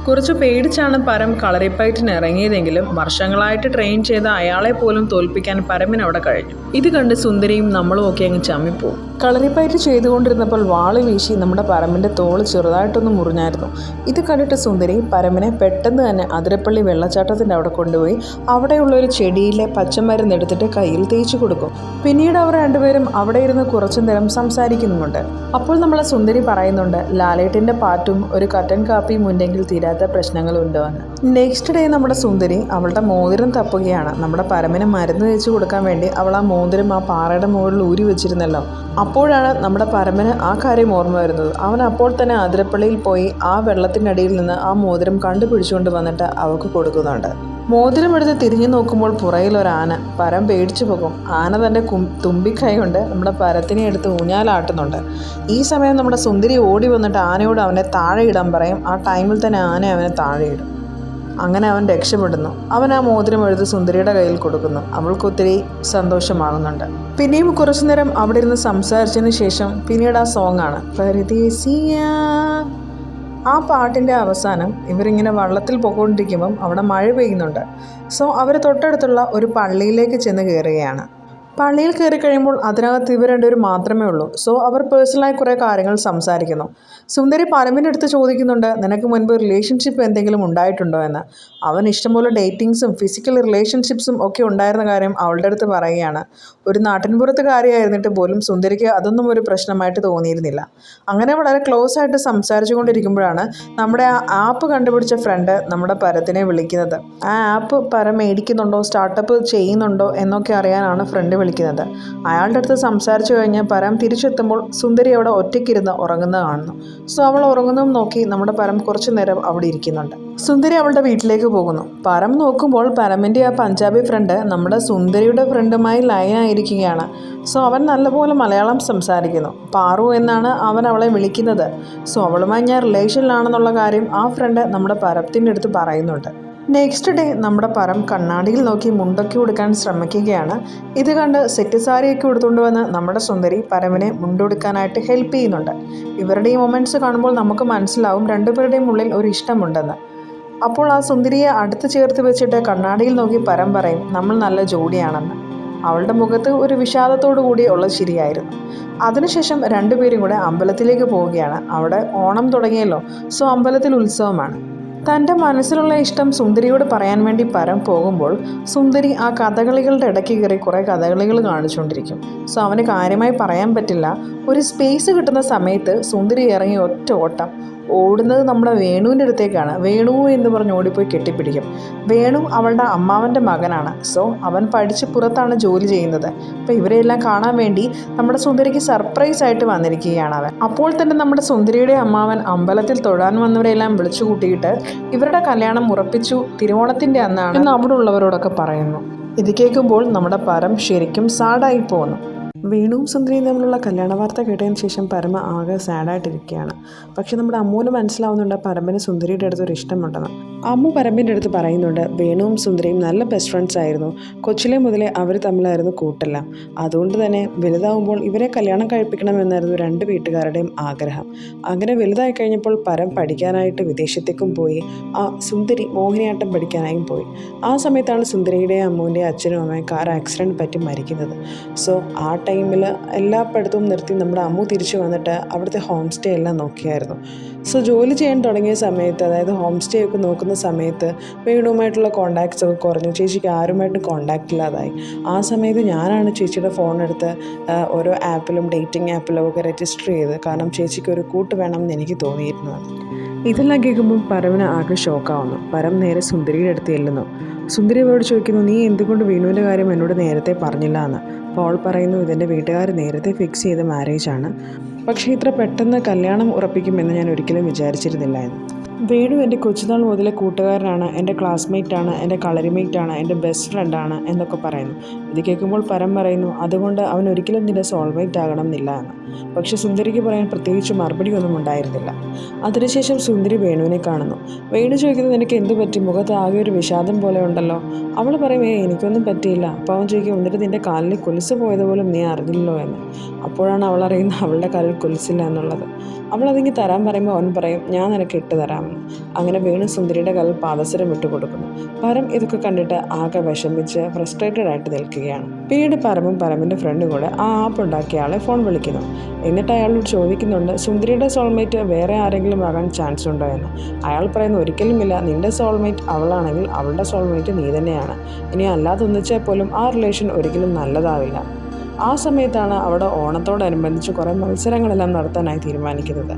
കുറച്ച് പേടിച്ചാണ് പരം കളറിപ്പയറ്റിന് ഇറങ്ങിയതെങ്കിലും വർഷങ്ങളായിട്ട് ട്രെയിൻ ചെയ്ത അയാളെ പോലും തോൽപ്പിക്കാൻ പരമിന് അവിടെ കഴിഞ്ഞു. ഇത് കണ്ട് സുന്ദരിയും നമ്മളും ഒക്കെ അങ്ങ് ചമ്മിപ്പോവും. കളറിപ്പയറ്റ് ചെയ്തുകൊണ്ടിരുന്നപ്പോൾ വാള് വീശി നമ്മുടെ പരമിൻ്റെ തോള് ചെറുതായിട്ടൊന്ന് മുറിഞ്ഞായിരുന്നു. ഇത് കണ്ടിട്ട് സുന്ദരി പരമിനെ പെട്ടെന്ന് തന്നെ അതിരപ്പള്ളി വെള്ളച്ചാട്ടത്തിൻ്റെ അവിടെ കൊണ്ടുപോയി അവിടെയുള്ള ഒരു ചെടിയിലെ പച്ചമരുന്ന് എടുത്തിട്ട് കയ്യിൽ തേച്ചു കൊടുക്കും. പിന്നീട് അവർ രണ്ടുപേരും അവിടെ ഇരുന്ന് കുറച്ചു നേരം സംസാരിക്കുന്നുമുണ്ട്. അപ്പോൾ നമ്മളെ സുന്ദരി പറയുന്നുണ്ട്, ലാലേട്ടിൻ്റെ പാട്ടും ഒരു കട്ടൻ കാപ്പിയും ഉണ്ടെങ്കിൽ തീരാത്ത പ്രശ്നങ്ങളുണ്ടോ എന്ന്. നെക്സ്റ്റ് ഡേ നമ്മുടെ സുന്ദരി അവളുടെ മോതിരം തപ്പുകയാണ്. നമ്മുടെ പരമിന് മരുന്ന് തേച്ച് കൊടുക്കാൻ വേണ്ടി അവൾ ആ മോതിരം ആ പാറയുടെ മുകളിൽ ഊരി വെച്ചിരുന്നല്ലോ. അപ്പോഴാണ് നമ്മുടെ പരമന് ആ കാര്യം ഓർമ്മ വരുന്നത്. അവൻ അപ്പോൾ തന്നെ അതിരപ്പള്ളിയിൽ പോയി ആ വെള്ളത്തിനടിയിൽ നിന്ന് ആ മോതിരം കണ്ടുപിടിച്ചുകൊണ്ട് വന്നിട്ട് അവൾക്ക് കൊടുക്കുന്നുണ്ട്. മോതിരം എടുത്ത് തിരിഞ്ഞു നോക്കുമ്പോൾ പുറയിലൊരാന. പരം പേടിച്ചു പോകും. ആന തൻ്റെ തുമ്പിക്കൈ കൊണ്ട് നമ്മുടെ പരത്തിനെ എടുത്ത് ഊഞ്ഞാലാട്ടുന്നുണ്ട്. ഈ സമയം നമ്മുടെ സുന്ദരി ഓടി വന്നിട്ട് ആനയോട് അവനെ താഴെ ഇടാൻ പറയും. ആ ടൈമിൽ തന്നെ ആന അവനെ താഴെ ഇടും. അങ്ങനെ അവൻ രക്ഷപ്പെടുന്നു. അവൻ ആ മോതിരം എടുത്ത് സുന്ദരിയുടെ കയ്യിൽ കൊടുക്കുന്നു. അവൾക്ക് ഒത്തിരി സന്തോഷമാകുന്നുണ്ട്. പിന്നെയും കുറച്ചു നേരം അവിടെ ഇരുന്ന് സംസാരിച്ചതിന് ശേഷം പിന്നീട് ആ സോങ്ങാണ് പരദേശിയ. ആ പാട്ടിൻ്റെ അവസാനം ഇവരിങ്ങനെ വള്ളത്തിൽ പോയിക്കൊണ്ടിരിക്കുമ്പം അവിടെ മഴ പെയ്യുന്നുണ്ട്. അവർ തൊട്ടടുത്തുള്ള ഒരു പള്ളിയിലേക്ക് ചെന്ന് കയറുകയാണ്. പള്ളിയിൽ കയറി കഴിയുമ്പോൾ അതിനകത്ത് ഇവർ രണ്ടുപേരും മാത്രമേ ഉള്ളൂ. അവർ പേഴ്സണലായി കുറേ കാര്യങ്ങൾ സംസാരിക്കുന്നു. സുന്ദരി പരമിൻ്റെ അടുത്ത് ചോദിക്കുന്നുണ്ട്, നിനക്ക് മുൻപ് റിലേഷൻഷിപ്പ് എന്തെങ്കിലും ഉണ്ടായിട്ടുണ്ടോ എന്ന്. അവൻ ഇഷ്ടംപോലെ ഡേറ്റിങ്സും ഫിസിക്കൽ റിലേഷൻഷിപ്സും ഒക്കെ ഉണ്ടായിരുന്ന കാര്യം അവളുടെ അടുത്ത് പറയുകയാണ്. ഒരു നാട്ടിൻപുറത്ത് കാര്യമായിരുന്നിട്ട് പോലും സുന്ദരിക്ക് അതൊന്നും ഒരു പ്രശ്നമായിട്ട് തോന്നിയിരുന്നില്ല. അങ്ങനെ വളരെ ക്ലോസ് ആയിട്ട് സംസാരിച്ചു കൊണ്ടിരിക്കുമ്പോഴാണ് നമ്മുടെ ആ ആപ്പ് കണ്ടുപിടിച്ച ഫ്രണ്ട് നമ്മുടെ പരത്തിനെ വിളിക്കുന്നത്. ആ ആപ്പ് പരം മേടിക്കുന്നുണ്ടോ, സ്റ്റാർട്ടപ്പ് ചെയ്യുന്നുണ്ടോ എന്നൊക്കെ അറിയാനാണ് ഫ്രണ്ട് വിളിക്കുന്നത്. അയാളുടെ അടുത്ത് സംസാരിച്ചു കഴിഞ്ഞ് പരം തിരിച്ചെത്തുമ്പോൾ സുന്ദരി അവിടെ ഒറ്റയ്ക്കിരുന്ന് ഉറങ്ങുന്നത് കാണുന്നു. അവൾ ഉറങ്ങുന്നതും നോക്കി നമ്മുടെ പരം കുറച്ചു നേരം അവിടെ ഇരിക്കുന്നുണ്ട്. സുന്ദരി അവളുടെ വീട്ടിലേക്ക് പോകുന്നു. പരം നോക്കുമ്പോൾ പരമിൻ്റെ ആ പഞ്ചാബി ഫ്രണ്ട് നമ്മുടെ സുന്ദരിയുടെ ഫ്രണ്ടുമായി ലൈനായിരിക്കുകയാണ്. അവൻ നല്ലപോലെ മലയാളം സംസാരിക്കുന്നു. പാറു എന്നാണ് അവൻ അവളെ വിളിക്കുന്നത്. അവളുമായി ഞാൻ റിലേഷനിലാണെന്നുള്ള കാര്യം ആ ഫ്രണ്ട് നമ്മുടെ പരത്തിൻ്റെ അടുത്ത് പറയുന്നുണ്ട്. നെക്സ്റ്റ് ഡേ നമ്മുടെ പരം കണ്ണാടിയിൽ നോക്കി മുണ്ടൊക്കെ ഉടുക്കാൻ ശ്രമിക്കുകയാണ്. ഇത് കണ്ട് സെറ്റ് സാരിയൊക്കെ ഉടുത്തുകൊണ്ട് വന്ന് നമ്മുടെ സുന്ദരി പരമിനെ മുണ്ടുടുക്കാനായിട്ട് ഹെൽപ്പ് ചെയ്യുന്നുണ്ട്. ഇവരുടെ ഈ മൊമെൻറ്റ്സ് കാണുമ്പോൾ നമുക്ക് മനസ്സിലാവും രണ്ടുപേരുടെയും ഉള്ളിൽ ഒരു ഇഷ്ടമുണ്ടെന്ന്. അപ്പോൾ ആ സുന്ദരിയെ അടുത്ത് ചേർത്ത് വെച്ചിട്ട് കണ്ണാടിയിൽ നോക്കി പരം പറയും, നമ്മൾ നല്ല ജോഡിയാണെന്ന്. അവളുടെ മുഖത്ത് ഒരു വിഷാദത്തോടു കൂടി ഉള്ള ചിരിയായിരുന്നു. അതിനുശേഷം രണ്ടുപേരും കൂടെ അമ്പലത്തിലേക്ക് പോവുകയാണ്. അവിടെ ഓണം തുടങ്ങിയല്ലോ, സോ അമ്പലത്തിൽ ഉത്സവമാണ്. തൻ്റെ മനസ്സിലുള്ള ഇഷ്ടം സുന്ദരിയോട് പറയാൻ വേണ്ടി പരം പോകുമ്പോൾ സുന്ദരി ആ കഥകളികളുടെ ഇടയ്ക്ക് കയറി കുറേ കഥകളികൾ കാണിച്ചുകൊണ്ടിരിക്കും. സോ അവന് കാര്യമായി പറയാൻ പറ്റില്ല. ഒരു സ്പേസ് കിട്ടുന്ന സമയത്ത് സുന്ദരി ഇറങ്ങി ഒറ്റ ഓട്ടം ഓടുന്നത് നമ്മുടെ വേണുവിൻ്റെ അടുത്തേക്കാണ്. വേണു എന്ന് പറഞ്ഞ് ഓടിപ്പോയി കെട്ടിപ്പിടിക്കും. വേണു അവളുടെ അമ്മാവൻ്റെ മകനാണ്. സോ അവൻ പഠിച്ച് പുറത്താണ് ജോലി ചെയ്യുന്നത്. അപ്പോൾ ഇവരെല്ലാം കാണാൻ വേണ്ടി നമ്മുടെ സുന്ദരിക്ക് സർപ്രൈസ് ആയിട്ട് വന്നിരിക്കുകയാണ് അവൻ. അപ്പോൾ തന്നെ നമ്മുടെ സുന്ദരിയുടെ അമ്മാവൻ അമ്പലത്തിൽ തൊഴാൻ വന്നവരെല്ലാം വിളിച്ചു കൂട്ടിയിട്ട് ഇവരുടെ കല്യാണം ഉറപ്പിച്ചു, തിരുവോണത്തിൻ്റെ അന്നാണ് എന്ന് അവിടെ ഉള്ളവരോടൊക്കെ പറയുന്നു. ഇത് കേൾക്കുമ്പോൾ നമ്മുടെ പരം ശരിക്കും സാഡായി പോകുന്നു. വേണുവും സുന്ദരിയും തമ്മിലുള്ള കല്യാണ വാർത്ത കേട്ടതിന് ശേഷം പരമ ആകെ സാഡായിട്ടിരിക്കുകയാണ്. പക്ഷെ നമ്മുടെ അമ്മുവിന് മനസ്സിലാവുന്നുണ്ട് പരമ്പിന് സുന്ദരിയുടെ അടുത്തൊരു ഇഷ്ടമുണ്ടെന്ന്. അമ്മു പരമ്പിൻ്റെ അടുത്ത് പറയുന്നുണ്ട്, വേണുവും സുന്ദരിയും നല്ല ബെസ്റ്റ് ഫ്രണ്ട്സ് ആയിരുന്നു. കൊച്ചിലെ മുതലേ അവർ തമ്മിലായിരുന്നു കൂട്ടെല്ലാം. അതുകൊണ്ട് തന്നെ വലുതാവുമ്പോൾ ഇവരെ കല്യാണം കഴിപ്പിക്കണമെന്നായിരുന്നു രണ്ട് വീട്ടുകാരുടെയും ആഗ്രഹം. അങ്ങനെ വലുതായി കഴിഞ്ഞപ്പോൾ പരം പഠിക്കാനായിട്ട് വിദേശത്തേക്കും പോയി. സുന്ദരി മോഹിനിയാട്ടം പഠിക്കാനായും പോയി. ആ സമയത്താണ് സുന്ദരിയുടെയും അമ്മുവിൻ്റെയും അച്ഛനും അമ്മയും കാർ ആക്സിഡൻറ്റ് പറ്റി മരിക്കുന്നത്. സോ ആ ടൈമിൽ എല്ലാ പഠിത്തവും നിർത്തി നമ്മുടെ അമ്മു തിരിച്ചു വന്നിട്ട് അവിടുത്തെ ഹോം സ്റ്റേ എല്ലാം നോക്കിയായിരുന്നു. സോ ജോലി ചെയ്യാൻ തുടങ്ങിയ സമയത്ത്, അതായത് ഹോം സ്റ്റേ ഒക്കെ നോക്കുന്ന സമയത്ത് വേണുവുമായിട്ടുള്ള കോണ്ടാക്ട്സ് ഒക്കെ കുറഞ്ഞു. ചേച്ചിക്ക് ആരുമായിട്ടും കോണ്ടാക്റ്റ് ഇല്ലാതായി. ആ സമയത്ത് ഞാനാണ് ചേച്ചിയുടെ ഫോൺ എടുത്ത് ഓരോ ആപ്പിലും ഡേറ്റിംഗ് ആപ്പിലും ഒക്കെ രജിസ്റ്റർ ചെയ്ത്, കാരണം ചേച്ചിക്ക് ഒരു കൂട്ട് വേണമെന്ന് എനിക്ക് തോന്നിയിരുന്നത്. ഇതെല്ലാം കേൾക്കുമ്പോൾ പരമിന് ആകെ ഷോക്കാവുന്നു. പരം നേരെ സുന്ദരിയുടെ അടുത്ത് ചെല്ലുന്നു. സുന്ദരി അവരോട് ചോദിക്കുന്നു, നീ എന്തുകൊണ്ട് വേണുവിൻ്റെ കാര്യം എന്നോട് നേരത്തെ പറഞ്ഞില്ല എന്ന്. അപ്പോൾ അവൾ പറയുന്നു, ഇതെൻ്റെ വീട്ടുകാർ നേരത്തെ ഫിക്സ് ചെയ്ത മാരേജാണ്, പക്ഷേ ഇത്ര പെട്ടെന്ന് കല്യാണം ഉറപ്പിക്കുമെന്ന് ഞാൻ ഒരിക്കലും വിചാരിച്ചിരുന്നില്ല എന്ന്. വേണു എൻ്റെ കൊച്ചുനാൾ മുതലേ കൂട്ടുകാരനാണ്, എൻ്റെ ക്ലാസ്മേറ്റാണ്, എൻ്റെ കളരിമേറ്റാണ്, എൻ്റെ ബെസ്റ്റ് ഫ്രണ്ടാണ് എന്നൊക്കെ പറയുന്നു. ഇത് കേൾക്കുമ്പോൾ പരം പറയുന്നു, അതുകൊണ്ട് അവൻ ഒരിക്കലും നിൻ്റെ സോൾമേറ്റ് ആകണം എന്നില്ല എന്ന്. പക്ഷെ സുന്ദരിക്ക് പറയാൻ പ്രത്യേകിച്ച് മറുപടി ഒന്നും ഉണ്ടായിരുന്നില്ല. അതിനുശേഷം സുന്ദരി വേണുവിനെ കാണുന്നു. വേണു ചോദിക്കുന്നത്, നിനക്ക് എന്ത് പറ്റി, മുഖത്ത് ആകെ ഒരു വിഷാദം പോലെ ഉണ്ടല്ലോ. അവൾ പറയും, എനിക്കൊന്നും പറ്റിയില്ല. അപ്പോൾ അവൻ ചോദിക്കും, എന്നിട്ട് നിൻ്റെ കാലിൽ കൊലുസ് പോയതുപോലും നീ അറിഞ്ഞില്ലല്ലോ എന്ന്. അപ്പോഴാണ് അവൾ അറിയുന്നത് അവളുടെ കാലിൽ കൊലുസില്ല എന്നുള്ളത്. അവളതിങ്ങ് തരാൻ പറയുമ്പോൾ അവൻ പറയും, ഞാൻ നിനക്ക് ഇട്ട് തരാമെന്ന്. അങ്ങനെ വേണു സുന്ദരിയുടെ കാലിൽ പാദസരം ഇട്ട് കൊടുക്കുന്നു. പരം ഇതൊക്കെ കണ്ടിട്ട് ആകെ വിഷമിച്ച് ഫ്രസ്ട്രേറ്റഡ് ആയിട്ട് നിൽക്കുകയാണ്. പിന്നീട് പരമും പരമിൻ്റെ ഫ്രണ്ടും കൂടെ ആ ആപ്പ് ഉണ്ടാക്കിയ ആളെ ഫോൺ വിളിക്കുന്നു. എന്നിട്ട് അയാളോട് ചോദിക്കുന്നുണ്ട്, സുന്ദരിയുടെ സോൾമേറ്റ് വേറെ ആരെങ്കിലും ആകാൻ ചാൻസ് ഉണ്ടോ എന്ന്. അയാൾ പറയുന്നു, ഒരിക്കലുമില്ല, നിൻ്റെ സോൾമേറ്റ് അവളാണെങ്കിൽ അവളുടെ സോൾമേറ്റ് നീ തന്നെയാണ്. ഇനി അല്ലാതെ ഒന്നിച്ചാൽ പോലും ആ റിലേഷൻ ഒരിക്കലും നല്ലതാവില്ല. ആ സമയത്താണ് അവിടെ ഓണത്തോടനുബന്ധിച്ച് കുറേ മത്സരങ്ങളെല്ലാം നടത്താനായി തീരുമാനിക്കുന്നത്.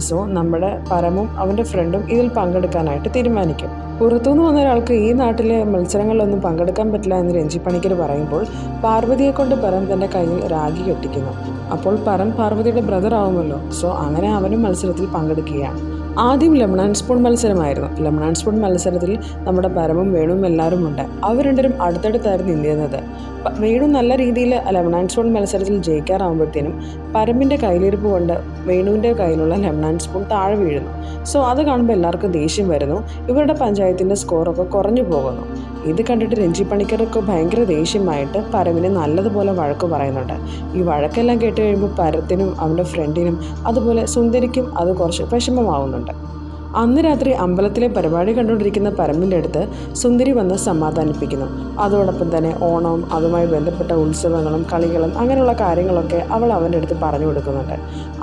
സോ നമ്മുടെ പരമും അവൻ്റെ ഫ്രണ്ടും ഇതിൽ പങ്കെടുക്കാനായിട്ട് തീരുമാനിക്കും. പുറത്തുനിന്ന് വന്ന ഒരാൾക്ക് ഈ നാട്ടിലെ മത്സരങ്ങളിലൊന്നും പങ്കെടുക്കാൻ പറ്റില്ല എന്ന് രഞ്ജി പണിക്കർ പറയുമ്പോൾ പാർവതിയെ കൊണ്ട് പരം തൻ്റെ കയ്യിൽ രാഖി കെട്ടിക്കുന്നു. അപ്പോൾ പരം പാർവതിയുടെ ബ്രദർ ആവുമല്ലോ. സോ അങ്ങനെ അവനും മത്സരത്തിൽ പങ്കെടുക്കുകയാണ്. ആദ്യം ലെമൺ സ്പൂൺ മത്സരമായിരുന്നു. ലെമൺ സ്പൂൺ മത്സരത്തിൽ നമ്മുടെ പരമും വേണുവും എല്ലാവരും ഉണ്ട്. അവർ രണ്ടുപേരും അടുത്തടുത്തായിരുന്നു നിന്നിരുന്നത്. വേണു നല്ല രീതിയിൽ ലെമൺ സ്പൂൺ മത്സരത്തിൽ ജയിക്കാറാകുമ്പോഴത്തേനും പരമിൻ്റെ കയ്യിലിരിപ്പ് കൊണ്ട് വേണുവിൻ്റെ കയ്യിലുള്ള ലെമൺ സ്പൂൺ താഴെ വീഴുന്നു. സോ അത് കാണുമ്പോൾ എല്ലാവർക്കും ദേഷ്യം വരുന്നു. ഇവരുടെ പഞ്ചായത്തിൻ്റെ സ്കോറൊക്കെ കുറഞ്ഞു പോകുന്നു. ഇത് കണ്ടിട്ട് രഞ്ജി പണിക്കർക്ക് ഭയങ്കര ദേഷ്യമായിട്ട് പരമിനെ നല്ലതുപോലെ വഴക്ക് പറയുന്നുണ്ട്. ഈ വഴക്കെല്ലാം കേട്ട് കഴിയുമ്പോൾ പരത്തിനും അവൻ്റെ ഫ്രണ്ടിനും അതുപോലെ സുന്ദരിക്കും അത് കുറച്ച് വിഷമമാവുന്നുണ്ട്. അന്ന് രാത്രി അമ്പലത്തിലെ പരിപാടി കണ്ടുകൊണ്ടിരിക്കുന്ന പരമിൻ്റെ അടുത്ത് സുന്ദരി വന്ന് സമാധാനിപ്പിക്കുന്നു. അതോടൊപ്പം തന്നെ ഓണവും അതുമായി ബന്ധപ്പെട്ട ഉത്സവങ്ങളും കളികളും അങ്ങനെയുള്ള കാര്യങ്ങളൊക്കെ അവൾ അവൻ്റെ അടുത്ത് പറഞ്ഞു കൊടുക്കുന്നുണ്ട്.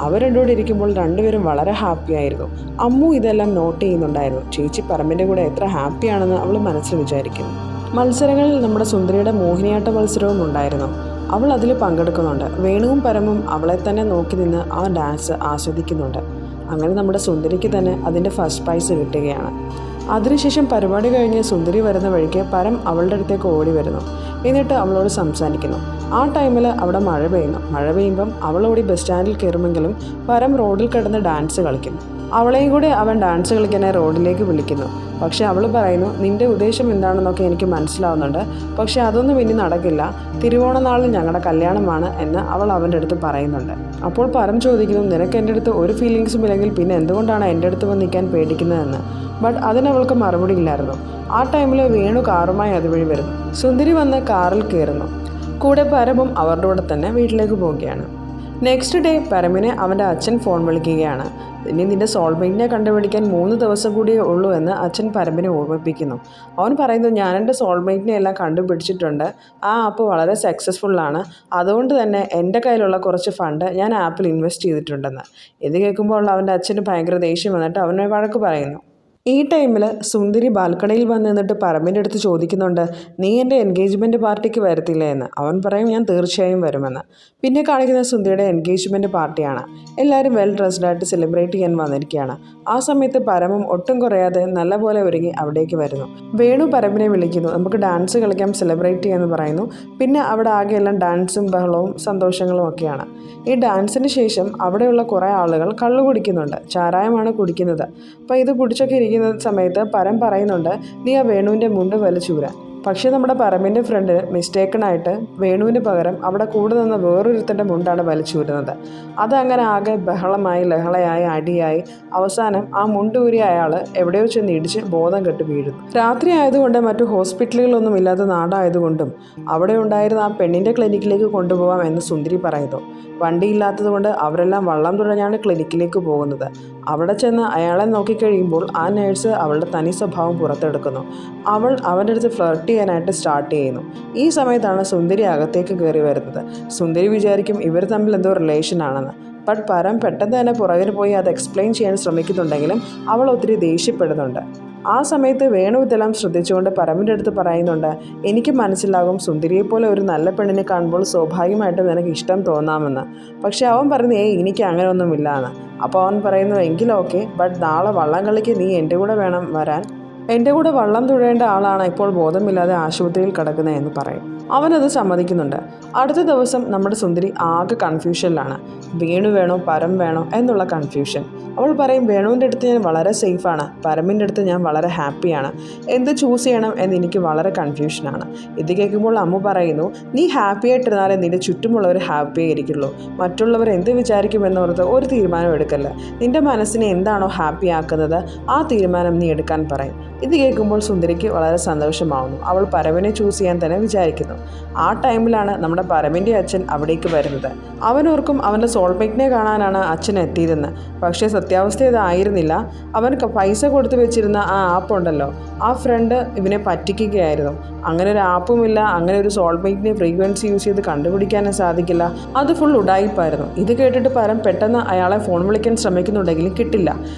അവർ രണ്ടുകൂടെ ഇരിക്കുമ്പോൾ രണ്ടുപേരും വളരെ ഹാപ്പിയായിരുന്നു. അമ്മു ഇതെല്ലാം നോട്ട് ചെയ്യുന്നുണ്ടായിരുന്നു. ചേച്ചി പരമിൻ്റെ കൂടെ എത്ര ഹാപ്പിയാണെന്ന് അവൾ മനസ്സിൽ വിചാരിക്കുന്നു. മത്സരങ്ങളിൽ നമ്മുടെ സുന്ദരിയുടെ മോഹിനിയാട്ട മത്സരവും ഉണ്ടായിരുന്നു. അവൾ അതിൽ പങ്കെടുക്കുന്നുണ്ട്. വേണുവും പരമും അവളെ തന്നെ നോക്കി നിന്ന് ആ ഡാൻസ് ആസ്വദിക്കുന്നുണ്ട്. അങ്ങനെ നമ്മുടെ സുന്ദരിക്ക് തന്നെ അതിൻ്റെ ഫസ്റ്റ് പ്രൈസ് കിട്ടുകയാണ്. അതിനുശേഷം പരിപാടി കഴിഞ്ഞ് സുന്ദരി വരുന്ന വഴിക്ക് പരം അവളുടെ അടുത്തേക്ക് ഓടി വരുന്നു. എന്നിട്ട് അവളോട് സംസാരിക്കുന്നു. ആ ടൈമിൽ അവിടെ മഴ പെയ്യുന്നു. മഴ പെയ്യുമ്പം അവളോടി ബസ് സ്റ്റാൻഡിൽ കയറുമെങ്കിലും പരം റോഡിൽ കിടന്ന് ഡാൻസ് കളിക്കുന്നു. അവളെയും കൂടെ അവൻ ഡാൻസ് കളിക്കാനായി റോഡിലേക്ക് വിളിക്കുന്നു. പക്ഷെ അവൾ പറയുന്നു, നിൻ്റെ ഉദ്ദേശം എന്താണെന്നൊക്കെ എനിക്ക് മനസ്സിലാവുന്നുണ്ട്, പക്ഷെ അതൊന്നും ഇനി നടക്കില്ല, തിരുവോണനാളിൽ ഞങ്ങളുടെ കല്യാണമാണ് എന്ന് അവൾ അവൻ്റെ അടുത്ത് പറയുന്നുണ്ട്. അപ്പോൾ പരം ചോദിക്കുന്നു, നിനക്ക് എൻ്റെ അടുത്ത് ഒരു ഫീലിങ്സും ഇല്ലെങ്കിൽ പിന്നെ എന്തുകൊണ്ടാണ് എൻ്റെ അടുത്ത് വന്ന് നിൽക്കാൻ പേടിക്കുന്നതെന്ന്. ബട്ട് അതിനവൾക്ക് മറുപടി ഇല്ലായിരുന്നു. ആ ടൈമിൽ വേണു കാറുമായി അതുവഴി വരുന്നു. സുന്ദരി വന്ന് കാറിൽ കയറുന്നു. കൂടെ പരമും അവരുടെ കൂടെ തന്നെ വീട്ടിലേക്ക് പോവുകയാണ്. നെക്സ്റ്റ് ഡേ പരമിനെ അവൻ്റെ അച്ഛൻ ഫോൺ വിളിക്കുകയാണ്. ഇനി നിൻ്റെ സോൾമേറ്റിനെ കണ്ടുപിടിക്കാൻ 3 ദിവസം കൂടിയേ ഉള്ളൂ എന്ന് അച്ഛൻ പരമിനെ ഓർമ്മിപ്പിക്കുന്നു. അവൻ പറയുന്നു, ഞാൻ എൻ്റെ സോൾമേറ്റിനെ എല്ലാം കണ്ടുപിടിച്ചിട്ടുണ്ട്. ആ ആപ്പ് വളരെ സക്സസ്ഫുള്ളാണ്. അതുകൊണ്ട് തന്നെ എൻ്റെ കയ്യിലുള്ള കുറച്ച് ഫണ്ട് ഞാൻ ആപ്പിൽ ഇൻവെസ്റ്റ് ചെയ്തിട്ടുണ്ടെന്ന്. ഇത് കേൾക്കുമ്പോൾ അവൻ്റെ അച്ഛന് ഭയങ്കര ദേഷ്യം വന്നിട്ട് അവനെ വഴക്ക് പറയുന്നു. ഈ ടൈമിൽ സുന്ദരി ബാൽക്കണിയിൽ വന്ന് നിന്നിട്ട് പരമിൻ്റെ അടുത്ത് ചോദിക്കുന്നുണ്ട്, നീ എൻ്റെ എൻഗേജ്മെൻറ്റ് പാർട്ടിക്ക് വരത്തില്ലേ എന്ന്. അവൻ പറയും, ഞാൻ തീർച്ചയായും വരുമെന്ന്. പിന്നെ കാണിക്കുന്ന സുന്ദരിയുടെ എൻഗേജ്മെൻറ്റ് പാർട്ടിയാണ്. എല്ലാവരും വെൽ ഡ്രസ്ഡായിട്ട് സെലിബ്രേറ്റ് ചെയ്യാൻ വന്നിരിക്കുകയാണ്. ആ സമയത്ത് പരമും ഒട്ടും കുറയാതെ നല്ലപോലെ ഒരുങ്ങി അവിടേക്ക് വരുന്നു. വേണു പരമിനെ വിളിക്കുന്നു, നമുക്ക് ഡാൻസ് കളിക്കാം, സെലിബ്രേറ്റ് ചെയ്യാമെന്ന് പറയുന്നു. പിന്നെ അവിടെ ആകെയെല്ലാം ഡാൻസും ബഹളവും സന്തോഷങ്ങളും ഒക്കെയാണ്. ഈ ഡാൻസിന് ശേഷം അവിടെയുള്ള കുറേ ആളുകൾ കള്ളു കുടിക്കുന്നുണ്ട്. ചാരായമാണ് കുടിക്കുന്നത്. അപ്പോൾ ഇത് കുടിച്ചൊക്കെ ഇരിക്കുന്ന സമയത്ത് പരം പറയുന്നുണ്ട്, നീ ആ വേണുവിൻ്റെ മുണ്ട് വലിച്ചൂരാൻ. പക്ഷേ നമ്മുടെ പരമിൻ്റെ ഫ്രണ്ട് മിസ്റ്റേക്കണായിട്ട് വേണുവിന് പകരം അവിടെ കൂടെ നിന്ന വേറൊരുത്തൻ്റെ മുണ്ടാണ് വലിച്ചൂരുന്നത്. അതങ്ങനെ ആകെ ബഹളമായി ലഹളയായി അടിയായി അവസാനം ആ മുണ്ട് ഊരിയ അയാൾ എവിടെയോ ചെന്ന് ഇടിച്ച് ബോധം കെട്ട് വീഴുന്നു. രാത്രി ആയതുകൊണ്ട് മറ്റു ഹോസ്പിറ്റലുകളൊന്നും ഇല്ലാത്ത നാടായതുകൊണ്ടും അവിടെ ഉണ്ടായിരുന്ന ആ പെണ്ണിൻ്റെ ക്ലിനിക്കിലേക്ക് കൊണ്ടുപോകാം എന്ന് സുന്ദരി പറയുന്നു. വണ്ടിയില്ലാത്തത് കൊണ്ട് അവരെല്ലാം വള്ളം തുഴഞ്ഞാണ് ക്ലിനിക്കിലേക്ക് പോകുന്നത്. അവിടെ ചെന്ന് അയാളെ നോക്കിക്കഴിയുമ്പോൾ ആ നേഴ്സ് അവളുടെ തനി സ്വഭാവം പുറത്തെടുക്കുന്നു. അവൾ അവൻ്റെ അടുത്ത് ഫ്ലർട്ട് ചെയ്യാനായിട്ട് സ്റ്റാർട്ട് ചെയ്യുന്നു. ഈ സമയത്താണ് സുന്ദരി അകത്തേക്ക് കയറി വരുന്നത്. സുന്ദരി വിചാരിക്കും ഇവർ തമ്മിൽ എന്തോ റിലേഷൻ ആണെന്ന്. ബട്ട് പരം പെട്ടെന്ന് തന്നെ പുറകിന് പോയി അത് എക്സ്പ്ലെയിൻ ചെയ്യാൻ ശ്രമിക്കുന്നുണ്ടെങ്കിലും അവൾ ഒത്തിരി ദേഷ്യപ്പെടുന്നുണ്ട്. ആ സമയത്ത് വേണു ഇതെല്ലാം ശ്രദ്ധിച്ചുകൊണ്ട് പരമിൻ്റെ അടുത്ത് പറയുന്നുണ്ട്, എനിക്ക് മനസ്സിലാകും സുന്ദരിയെപ്പോലെ ഒരു നല്ല പെണ്ണിനെ കാണുമ്പോൾ സ്വാഭാവികമായിട്ടും നിനക്ക് ഇഷ്ടം തോന്നാമെന്ന്. പക്ഷെ അവൻ പറയുന്നു, എനിക്ക് അങ്ങനെ ഒന്നുമില്ല എന്ന്. അപ്പോൾ അവൻ പറയുന്നു, എങ്കിലും ഓക്കെ, ബട്ട് നാളെ വള്ളം കളിക്ക് നീ എൻ്റെ കൂടെ വേണം വരാൻ. എൻ്റെ കൂടെ വള്ളം തുഴയേണ്ട ആളാണ് ഇപ്പോൾ ബോധമില്ലാതെ ആശുപത്രിയിൽ കിടക്കുന്നതെന്ന് പറയും. അവനത് സമ്മതിക്കുന്നുണ്ട്. അടുത്ത ദിവസം നമ്മുടെ സുന്ദരി ആകെ കൺഫ്യൂഷനിലാണ്. വേണു വേണോ പരം വേണോ എന്നുള്ള കൺഫ്യൂഷൻ. അവൾ പറയും, വേണുവിൻ്റെ അടുത്ത് ഞാൻ വളരെ സേഫാണ്, പരമിൻ്റെ അടുത്ത് ഞാൻ വളരെ ഹാപ്പിയാണ്, എന്ത് ചൂസ് ചെയ്യണം എന്ന് എനിക്ക് വളരെ കൺഫ്യൂഷനാണ്. ഇത് കേൾക്കുമ്പോൾ അമ്മ പറയുന്നു, നീ ഹാപ്പി ആയിട്ടിരുന്നാലേ നിൻ്റെ ചുറ്റുമുള്ളവർ ഹാപ്പി ആയിരിക്കുള്ളൂ. മറ്റുള്ളവർ എന്ത് വിചാരിക്കുമെന്നോർത്ത് ഒരു തീരുമാനം എടുക്കല്ല. നിൻ്റെ മനസ്സിനെ എന്താണോ ഹാപ്പി ആക്കുന്നത് ആ തീരുമാനം നീ എടുക്കാൻ പറയും. ഇത് കേൾക്കുമ്പോൾ സുന്ദരിക്ക് വളരെ സന്തോഷമാവുന്നു. അവൾ പരമിനെ ചൂസ് ചെയ്യാൻ തന്നെ വിചാരിക്കുന്നു. ആ ടൈമിലാണ് നമ്മുടെ പരമിൻ്റെ അച്ഛൻ അവിടേക്ക് വരുന്നത്. അവനോർക്കും അവൻ്റെ സോൾമേറ്റിനെ കാണാനാണ് അച്ഛൻ എത്തിയതെന്ന്. പക്ഷേ സത്യാവസ്ഥ ഇതായിരുന്നില്ല. അവൻ പൈസ കൊടുത്തു വെച്ചിരുന്ന ആ ആപ്പ് ഉണ്ടല്ലോ, ആ ഫ്രണ്ട് ഇവനെ പറ്റിക്കുകയായിരുന്നു. അങ്ങനെ ഒരു ആപ്പുമില്ല, അങ്ങനെ ഒരു സോൾമേറ്റിനെ ഫ്രീക്വൻസി യൂസ് ചെയ്ത് കണ്ടുപിടിക്കാനും സാധിക്കില്ല. അത് ഫുൾ ഉഡായിപ്പായിരുന്നു. ഇത് കേട്ടിട്ട് പരം പെട്ടെന്ന് അയാളെ ഫോൺ വിളിക്കാൻ ശ്രമിക്കുന്നുണ്ടെങ്കിലും കിട്ടില്ല.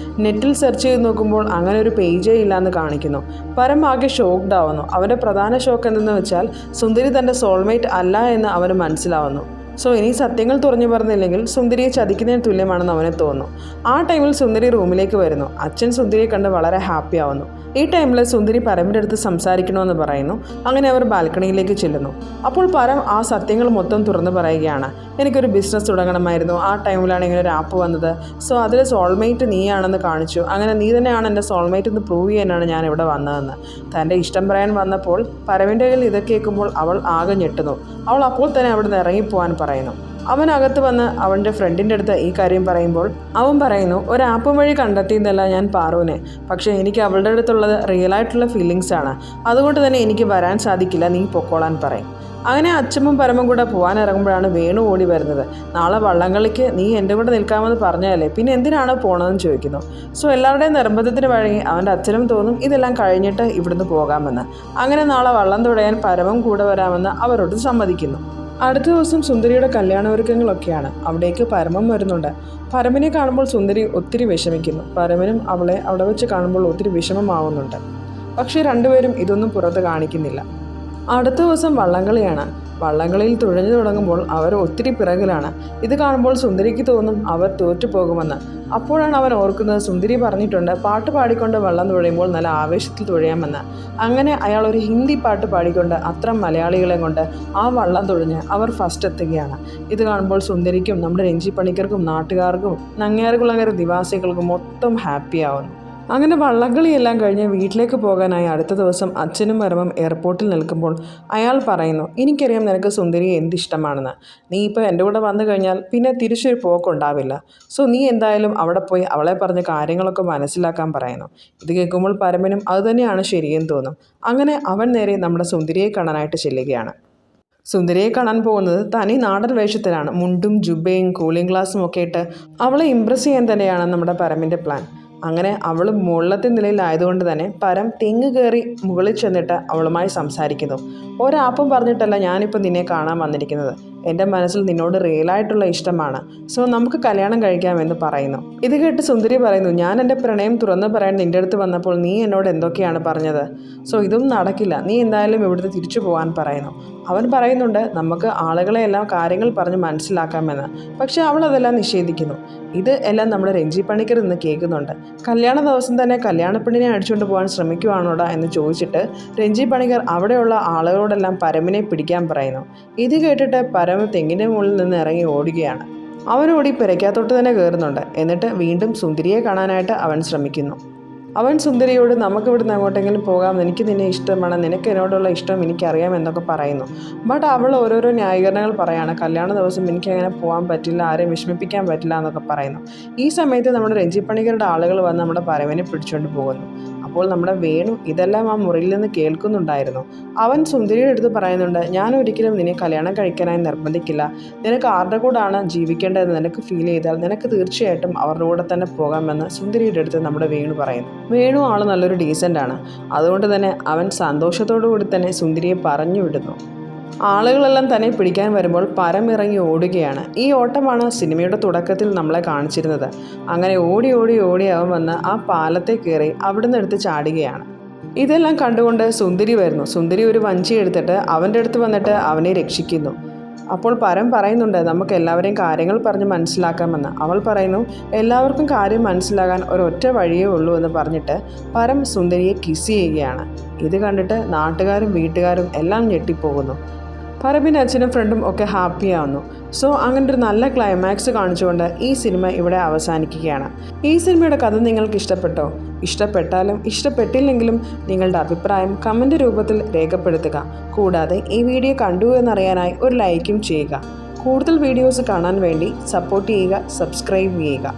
നെറ്റിൽ സെർച്ച് ചെയ്ത് നോക്കുമ്പോൾ അങ്ങനെ ഒരു പേജേ ഇല്ലയെന്ന് കാണിക്കുന്നു. പരം ആകെ ഷോക്ക്ഡ് ആവുന്നു. അവൻ്റെ പ്രധാന ഷോക്ക് എന്തെന്ന് വെച്ചാൽ സുന്ദരി തൻ്റെ സോൾമേറ്റ് അല്ല എന്ന് അവന് മനസ്സിലാവുന്നു. സോ ഇനി സത്യങ്ങൾ തുറന്നു പറഞ്ഞില്ലെങ്കിൽ സുന്ദരിയെ ചതിക്കുന്നതിന് തുല്യമാണെന്ന് അവനെ തോന്നുന്നു. ആ ടൈമിൽ സുന്ദരി റൂമിലേക്ക് വരുന്നു. അച്ഛൻ സുന്ദരിയെ കണ്ട് വളരെ ഹാപ്പി ആവുന്നു. ഈ ടൈമിൽ സുന്ദരി പരമിൻ്റെ അടുത്ത് സംസാരിക്കണമെന്ന് പറയുന്നു. അങ്ങനെ അവർ ബാൽക്കണിയിലേക്ക് ചെല്ലുന്നു. അപ്പോൾ പരം ആ സത്യങ്ങൾ മൊത്തം തുറന്നു പറയുകയാണ്. എനിക്കൊരു ബിസിനസ് തുടങ്ങണമായിരുന്നു, ആ ടൈമിലാണ് ഇങ്ങനെ ഒരു ആപ്പ് വന്നത്. സോ അതിൽ സോൾമേറ്റ് നീയാണെന്ന് കാണിച്ചു. അങ്ങനെ നീ തന്നെയാണ് എൻ്റെ സോൾമേറ്റ് എന്ന് പ്രൂവ് ചെയ്യാനാണ് ഞാൻ ഇവിടെ വന്നതെന്ന്. തൻ്റെ ഇഷ്ടം പറയാൻ വന്നപ്പോൾ പരമിൻ്റെ കയ്യിൽ ഇതൊക്കെ കേൾക്കുമ്പോൾ അവൾ ആകെ ഞെട്ടുന്നു. അവൾ അപ്പോൾ തന്നെ അവിടെ നിന്ന് ഇറങ്ങിപ്പോവാൻ പറയുന്നു. അവനകത്ത് വന്ന് അവൻ്റെ ഫ്രണ്ടിൻ്റെ അടുത്ത് ഈ കാര്യം പറയുമ്പോൾ അവൻ പറയുന്നു, ഒരു ആപ്പ് വഴി കണ്ടെത്തിയെന്നല്ല ഞാൻ പാറുവിനെ, പക്ഷേ എനിക്ക് അവളുടെ അടുത്തുള്ളത് റിയലായിട്ടുള്ള ഫീലിങ്സ് ആണ്. അതുകൊണ്ട് തന്നെ എനിക്ക് വരാൻ സാധിക്കില്ല, നീ പൊക്കോളാൻ പറയും. അങ്ങനെ അച്ഛനും പരമും കൂടെ പോകാൻ ഇറങ്ങുമ്പോഴാണ് വേണു ഓടി വരുന്നത്. നാളെ വള്ളംകളിക്ക് നീ എൻ്റെ കൂടെ നിൽക്കാമെന്ന് പറഞ്ഞതല്ലേ, പിന്നെ എന്തിനാണ് പോകണമെന്ന് ചോദിക്കുന്നു. സോ എല്ലാവരുടെയും നിർബന്ധത്തിന് വഴങ്ങി അവൻ്റെ അച്ഛനും തോന്നും ഇതെല്ലാം കഴിഞ്ഞിട്ട് ഇവിടുന്ന് പോകാമെന്ന്. അങ്ങനെ നാളെ വള്ളം തുഴയാൻ പരമും കൂടെ വരാമെന്ന് അവരോട് സമ്മതിക്കുന്നു. അടുത്ത ദിവസം സുന്ദരിയുടെ കല്യാണൊരുക്കങ്ങളൊക്കെയാണ്. അവിടേക്ക് പരമം വരുന്നുണ്ട്. പരമിനെ കാണുമ്പോൾ സുന്ദരി ഒത്തിരി വിഷമിക്കുന്നു. പരമനും അവളെ അവിടെ വെച്ച് കാണുമ്പോൾ ഒത്തിരി വിഷമമാവുന്നുണ്ട്. പക്ഷേ രണ്ടുപേരും ഇതൊന്നും പുറത്ത് കാണിക്കുന്നില്ല. അടുത്ത ദിവസം വള്ളംകളിയാണ്. വള്ളംകളിയിൽ തുഴഞ്ഞു തുടങ്ങുമ്പോൾ അവർ ഒത്തിരി പിറകിലാണ്. ഇത് കാണുമ്പോൾ സുന്ദരിക്ക് തോന്നും അവർ തോറ്റുപോകുമെന്ന്. അപ്പോഴാണ് അവൻ ഓർക്കുന്നത്, സുന്ദരി പറഞ്ഞിട്ടുണ്ട് പാട്ട് പാടിക്കൊണ്ട് വള്ളം തുഴയുമ്പോൾ നല്ല ആവേശത്തിൽ തുഴയാമെന്ന്. അങ്ങനെ അയാൾ ഒരു ഹിന്ദി പാട്ട് പാടിക്കൊണ്ട് അത്ര മലയാളികളെ കൊണ്ട് ആ വള്ളം തുഴഞ്ഞ് അവർ ഫസ്റ്റ് എത്തുകയാണ്. ഇത് കാണുമ്പോൾ സുന്ദരിക്കും നമ്മുടെ രഞ്ജി പണിക്കർക്കും നാട്ടുകാർക്കും നങ്ങ്യാർകുളങ്ങര നിവാസികൾക്കും മൊത്തം ഹാപ്പി ആവുന്നു. അങ്ങനെ വള്ളംകളിയെല്ലാം കഴിഞ്ഞ് വീട്ടിലേക്ക് പോകാനായി അടുത്ത ദിവസം അച്ഛനും പരമും എയർപോർട്ടിൽ നിൽക്കുമ്പോൾ അയാൾ പറയുന്നു, എനിക്കറിയാം നിനക്ക് സുന്ദരിയെ എന്തിഷ്ടമാണെന്ന്. നീ ഇപ്പോൾ എൻ്റെ കൂടെ വന്നു കഴിഞ്ഞാൽ പിന്നെ തിരിച്ചൊരു പോക്കുണ്ടാവില്ല. സോ നീ എന്തായാലും അവിടെ പോയി അവളെ പറഞ്ഞ കാര്യങ്ങളൊക്കെ മനസ്സിലാക്കാൻ പറയുന്നു. ഇത് കേൾക്കുമ്പോൾ പരമനും അതുതന്നെയാണ് ശരിയെന്ന് തോന്നും. അങ്ങനെ അവൻ നേരെ നമ്മുടെ സുന്ദരിയെ കാണാനായിട്ട് ചെല്ലുകയാണ്. സുന്ദരിയെ കാണാൻ പോകുന്നത് തനി നാടൻ വേഷത്തിലാണ്. മുണ്ടും ജുബയും കൂളിംഗ് ഗ്ലാസും ഒക്കെ ഇട്ട് അവളെ ഇമ്പ്രസ് ചെയ്യാൻ തന്നെയാണ് നമ്മുടെ പരമിൻ്റെ പ്ലാൻ. അങ്ങനെ അവൾ മുകളിലത്തെ നിലയിലായതുകൊണ്ട് തന്നെ പരം തെങ്ങ് കയറി മുകളിൽ ചെന്നിട്ട് അവളുമായി സംസാരിക്കുന്നു. ഒരാപ്പും പറഞ്ഞിട്ടല്ല ഞാനിപ്പോൾ നിന്നെ കാണാൻ വന്നിരിക്കുന്നത്. എൻ്റെ മനസ്സിൽ നിന്നോട് റിയലായിട്ടുള്ള ഇഷ്ടമാണ്. സോ നമുക്ക് കല്യാണം കഴിക്കാമെന്ന് പറയുന്നു. ഇത് കേട്ട് സുന്ദരി പറയുന്നു, ഞാൻ എൻ്റെ പ്രണയം തുറന്നു പറയാൻ നിൻ്റെ അടുത്ത് വന്നപ്പോൾ നീ എന്നോട് എന്തൊക്കെയാണ് പറഞ്ഞത്? സോ ഇതൊന്നും നടക്കില്ല, നീ എന്തായാലും ഇവിടുന്ന് തിരിച്ചു പോകാൻ പറയുന്നു. അവൻ പറയുന്നുണ്ട് നമുക്ക് ആളുകളെയെല്ലാം കാര്യങ്ങൾ പറഞ്ഞ് മനസ്സിലാക്കാമെന്ന്. പക്ഷെ അവൾ അതെല്ലാം നിഷേധിക്കുന്നു. ഇത് എല്ലാം നമ്മുടെ രഞ്ജി പണിക്കർ ഇന്ന് കേൾക്കുന്നുണ്ട്. കല്യാണ ദിവസം തന്നെ കല്യാണപ്പെണ്ണിനെ അടിച്ചുകൊണ്ട് പോകാൻ ശ്രമിക്കുവാണോടാ എന്ന് ചോദിച്ചിട്ട് രഞ്ജി പണിക്കർ അവിടെയുള്ള ആളുകളോടെല്ലാം പരമിനെ പിടിക്കാൻ പറയുന്നു. ഇത് കേട്ടിട്ട് പരം തെങ്ങിൻ്റെ മുകളിൽ നിന്ന് ഇറങ്ങി ഓടുകയാണ്. അവനോടി പെരയ്ക്കകത്തോട്ട് തന്നെ കയറുന്നുണ്ട്. എന്നിട്ട് വീണ്ടും സുന്ദരിയെ കാണാനായിട്ട് അവൻ ശ്രമിക്കുന്നു. അവൻ സുന്ദരിയോട് നമുക്ക് ഇവിടുന്ന് അങ്ങോട്ടെങ്കിലും പോകാം, എനിക്ക് നിന്നെ ഇഷ്ടമാണ്, നിനക്ക് എന്നോടുള്ള ഇഷ്ടം എനിക്കറിയാം എന്നൊക്കെ പറയുന്നു. ബട്ട് അവൾ ഓരോരോ ന്യായീകരണങ്ങൾ പറയാണ്. കല്യാണ ദിവസം എനിക്കങ്ങനെ പോകാൻ പറ്റില്ല, ആരെയും വിഷമിപ്പിക്കാൻ പറ്റില്ല എന്നൊക്കെ പറയുന്നു. ഈ സമയത്ത് നമ്മുടെ രഞ്ജി പണിക്കരുടെ ആളുകൾ വന്ന് നമ്മുടെ പരമനെ പിടിച്ചുകൊണ്ട് പോകുന്നു. അപ്പോൾ നമ്മുടെ വേണു ഇതെല്ലാം ആ മുറിയിൽ നിന്ന് കേൾക്കുന്നുണ്ടായിരുന്നു. അവൻ സുന്ദരിയുടെ അടുത്ത് പറയുന്നുണ്ട്, ഞാൻ ഒരിക്കലും നിന്നെ കല്യാണം കഴിക്കാനായി നിർബന്ധിക്കില്ല. നിനക്ക് ആരുടെ കൂടാണ് ജീവിക്കേണ്ടതെന്ന് നിനക്ക് ഫീൽ ചെയ്താൽ നിനക്ക് തീർച്ചയായിട്ടും അവരുടെ കൂടെ തന്നെ പോകാമെന്ന് സുന്ദരിയുടെ അടുത്ത് നമ്മുടെ വേണു പറയുന്നു. വേണു ആൾ നല്ലൊരു ഡീസൻ്റ് ആണ്. അതുകൊണ്ട് തന്നെ അവൻ സന്തോഷത്തോടു കൂടി തന്നെ സുന്ദരിയെ പറഞ്ഞു വിടുന്നു. ആളുകളെല്ലാം തന്നെ പിടിക്കാൻ വരുമ്പോൾ പരം ഇറങ്ങി ഓടുകയാണ്. ഈ ഓട്ടമാണ് സിനിമയുടെ തുടക്കത്തിൽ നമ്മളെ കാണിച്ചിരുന്നത്. അങ്ങനെ ഓടി ഓടി ഓടി അവൻ വന്ന് ആ പാലത്തെ കയറി അവിടുന്ന് എടുത്ത് ചാടുകയാണ്. ഇതെല്ലാം കണ്ടുകൊണ്ട് സുന്ദരി വരുന്നു. സുന്ദരി ഒരു വഞ്ചി എടുത്തിട്ട് അവൻ്റെ അടുത്ത് വന്നിട്ട് അവനെ രക്ഷിക്കുന്നു. അപ്പോൾ പരം പറയുന്നുണ്ട് നമുക്ക് എല്ലാവരെയും കാര്യങ്ങൾ പറഞ്ഞ് മനസ്സിലാക്കാമെന്ന്. അവൾ പറയുന്നു എല്ലാവർക്കും കാര്യം മനസ്സിലാകാൻ ഒരൊറ്റ വഴിയേ ഉള്ളൂ എന്ന് പറഞ്ഞിട്ട് പരം സുന്ദരിയെ കിസ് ചെയ്യുകയാണ്. ഇത് കണ്ടിട്ട് നാട്ടുകാരും വീട്ടുകാരും എല്ലാം ഞെട്ടിപ്പോകുന്നു. പരമിൻ്റെ അച്ഛനും ഫ്രണ്ടും ഒക്കെ ഹാപ്പിയാവുന്നു. സോ അങ്ങനെ ഒരു നല്ല ക്ലൈമാക്സ് കാണിച്ചുകൊണ്ട് ഈ സിനിമ ഇവിടെ അവസാനിക്കുകയാണ്. ഈ സിനിമയുടെ കഥ നിങ്ങൾക്ക് ഇഷ്ടപ്പെട്ടോ? ഇഷ്ടപ്പെട്ടാലും ഇഷ്ടപ്പെട്ടില്ലെങ്കിലും നിങ്ങളുടെ അഭിപ്രായം കമൻറ്റ് രൂപത്തിൽ രേഖപ്പെടുത്തുക. കൂടാതെ ഈ വീഡിയോ കണ്ടു എന്നറിയാനായി ഒരു ലൈക്കും ചെയ്യുക. കൂടുതൽ വീഡിയോസ് കാണാൻ വേണ്ടി സപ്പോർട്ട് ചെയ്യുക, സബ്സ്ക്രൈബ് ചെയ്യുക.